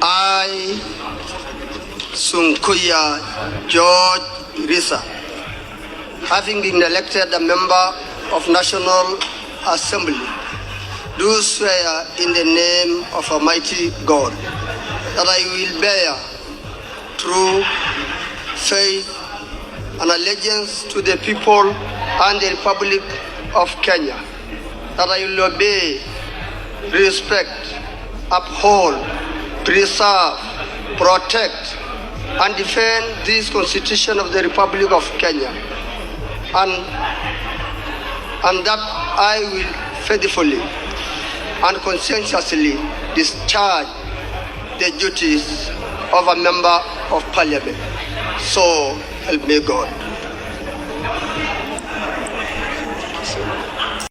I, Sunkuyia George Risa, having been elected a member of National Assembly, do swear in the name of Almighty God that I will bear true faith and allegiance to the people and the Republic of Kenya, that I will obey, respect, uphold, preserve, protect, and defend this Constitution of the Republic of Kenya, and that I will faithfully and conscientiously discharge the duties of a member of Parliament. So help me God.